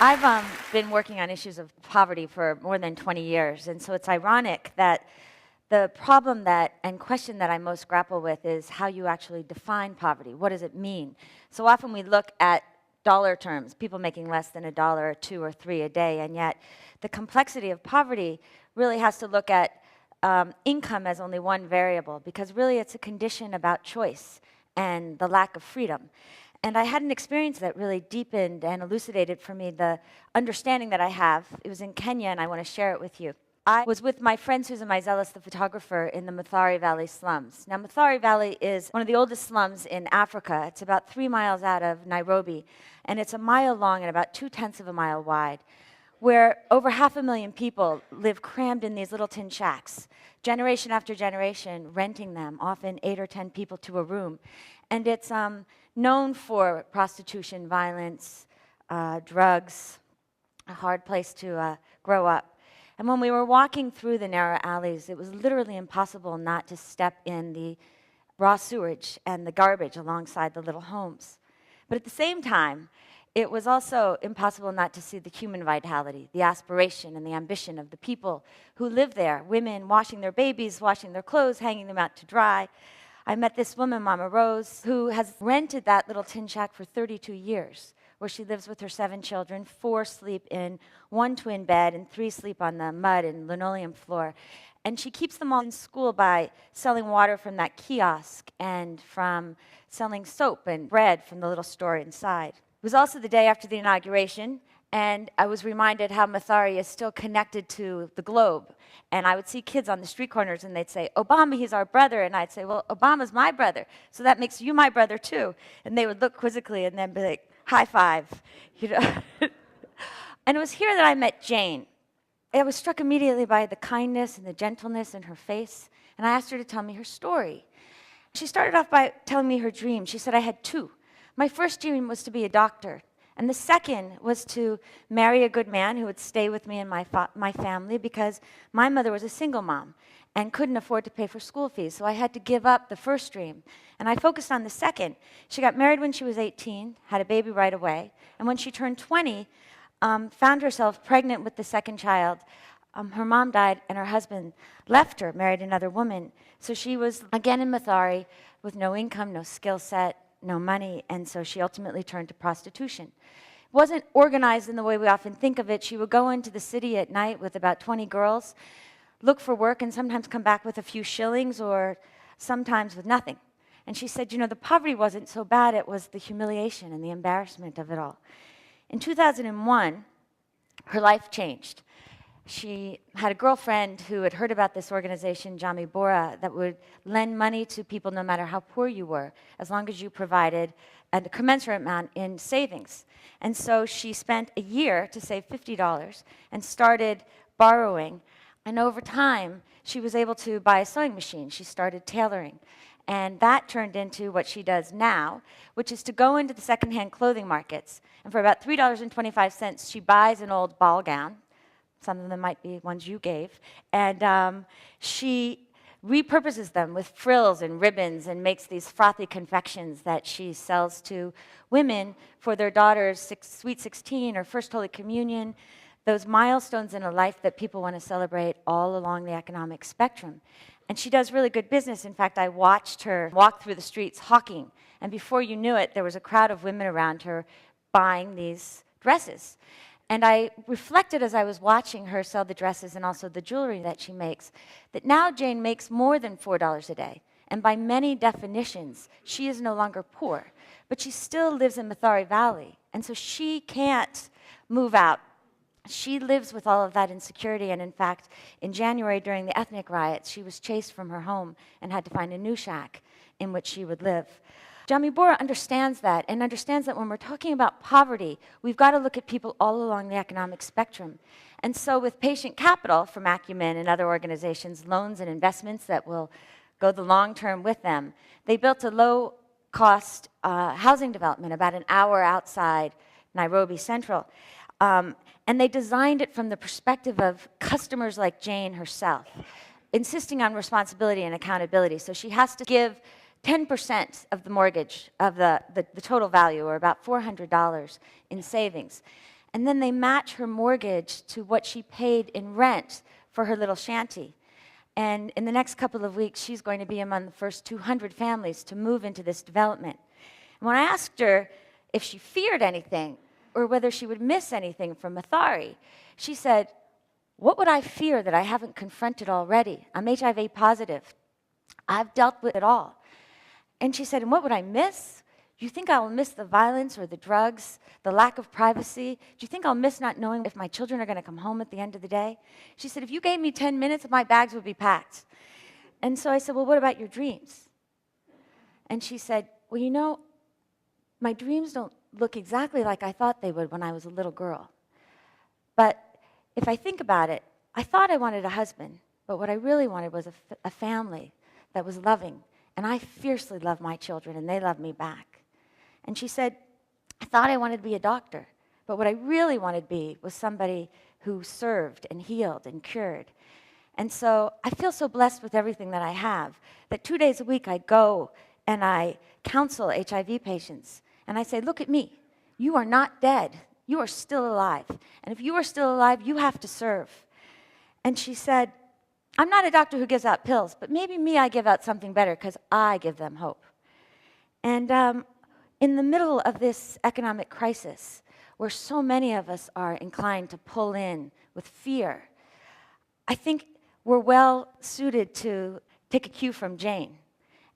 I've been working on issues of poverty for more than 20 years, and so it's ironic that the problem and question that I most grapple with is how you actually define poverty. What does it mean? So often we look at dollar terms, people making less than $1 or $2 or $3 a day, and yet the complexity of poverty really has to look at income as only one variable, because really it's a condition about choice and the lack of freedom. And I had an experience that really deepened and elucidated for me the understanding that I have. It was in Kenya, and I want to share it with you. I was with my friend Susan Meiselas, the photographer, in the Mathare Valley slums. Now, Mathare Valley is one of the oldest slums in Africa. It's about 3 miles out of Nairobi, and it's 1 mile long and about 2/10 of a mile wide, where over 500,000 people live crammed in these little tin shacks, generation after generation, renting them, often 8 or 10 people to a room. And it's known for prostitution, violence, drugs, a hard place to grow up. And when we were walking through the narrow alleys, it was literally impossible not to step in the raw sewage and the garbage alongside the little homes. But at the same time, it was also impossible not to see the human vitality, the aspiration and the ambition of the people who live there, women washing their babies, washing their clothes, hanging them out to dry. I met this woman, Mama Rose, who has rented that little tin shack for 32 years, where she lives with her 7 children. 4 sleep in 1 twin bed, and 3 sleep on the mud and linoleum floor. And she keeps them all in school by selling water from that kiosk and from selling soap and bread from the little store inside. It was also the day after the inauguration, and I was reminded how Mathare is still connected to the globe. And I would see kids on the street corners, and they'd say, "Obama, he's our brother." And I'd say, "Well, Obama's my brother, so that makes you my brother too." And they would look quizzically and then be like, "High five," you know. And it was here that I met Jane. I was struck immediately by the kindness and the gentleness in her face, and I asked her to tell me her story. She started off by telling me her dream. She said, "I had 2. My first dream was to be a doctor, and the second was to marry a good man who would stay with me and my family, because my mother was a single mom and couldn't afford to pay for school fees, so I had to give up the first dream. And I focused on the second." She got married when she was 18, had a baby right away, and when she turned 20, found herself pregnant with the second child. Her mom died, and her husband left her, married another woman. So she was again in Mathare with no income, no skill set, no money, and so she ultimately turned to prostitution. It wasn't organized in the way we often think of it. She would go into the city at night with about 20 girls, look for work, and sometimes come back with a few shillings or sometimes with nothing. And she said, the poverty wasn't so bad, it was the humiliation and the embarrassment of it all. In 2001, her life changed. She had a girlfriend who had heard about this organization, Jamii Bora, that would lend money to people no matter how poor you were, as long as you provided a commensurate amount in savings. And so she spent a year to save $50 and started borrowing. And over time, she was able to buy a sewing machine. She started tailoring. And that turned into what she does now, which is to go into the secondhand clothing markets. And for about $3.25, she buys an old ball gown. Some of them might be ones you gave. And she repurposes them with frills and ribbons and makes these frothy confections that she sells to women for their daughter's Sweet 16 or First Holy Communion, those milestones in a life that people want to celebrate all along the economic spectrum. And she does really good business. In fact, I watched her walk through the streets hawking. And before you knew it, there was a crowd of women around her buying these dresses. And I reflected as I was watching her sell the dresses and also the jewelry that she makes, that now Jane makes more than $4 a day. And by many definitions, she is no longer poor. But she still lives in Mathare Valley. And so she can't move out. She lives with all of that insecurity. And in fact, in January during the ethnic riots, she was chased from her home and had to find a new shack in which she would live. Jamii Bora understands that, and understands that when we're talking about poverty, we've got to look at people all along the economic spectrum. And so with Patient Capital from Acumen and other organizations, loans and investments that will go the long term with them, they built a low-cost housing development about an hour outside Nairobi Central. And they designed it from the perspective of customers like Jane herself, insisting on responsibility and accountability. So she has to give 10% of the mortgage, of the total value, or about $400 in savings. And then they match her mortgage to what she paid in rent for her little shanty. And in the next couple of weeks, she's going to be among the first 200 families to move into this development. And when I asked her if she feared anything or whether she would miss anything from Mathari, she said, "What would I fear that I haven't confronted already? I'm HIV positive. I've dealt with it all." And she said, "And what would I miss? Do you think I'll miss the violence or the drugs, the lack of privacy? Do you think I'll miss not knowing if my children are going to come home at the end of the day?" She said, "If you gave me 10 minutes, my bags would be packed." And so I said, "Well, what about your dreams?" And she said, "Well, you know, my dreams don't look exactly like I thought they would when I was a little girl. But if I think about it, I thought I wanted a husband, but what I really wanted was a family that was loving. And I fiercely love my children, and they love me back." And she said, "I thought I wanted to be a doctor, but what I really wanted to be was somebody who served and healed and cured. And so I feel so blessed with everything that I have that 2 days a week I go and I counsel HIV patients. And I say, look at me. You are not dead. You are still alive. And if you are still alive, you have to serve." And she said, "I'm not a doctor who gives out pills, but maybe me, I give out something better because I give them hope." And in the middle of this economic crisis, where so many of us are inclined to pull in with fear, I think we're well suited to take a cue from Jane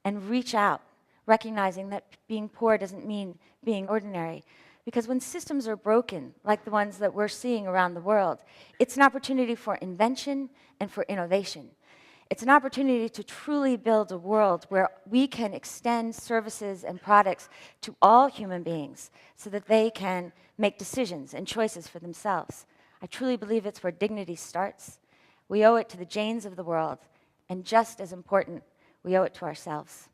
and reach out, recognizing that being poor doesn't mean being ordinary. Because when systems are broken, like the ones that we're seeing around the world, it's an opportunity for invention and for innovation. It's an opportunity to truly build a world where we can extend services and products to all human beings so that they can make decisions and choices for themselves. I truly believe it's where dignity starts. We owe it to the Janes of the world, and just as important, we owe it to ourselves.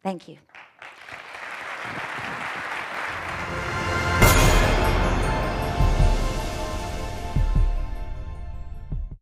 Thank you.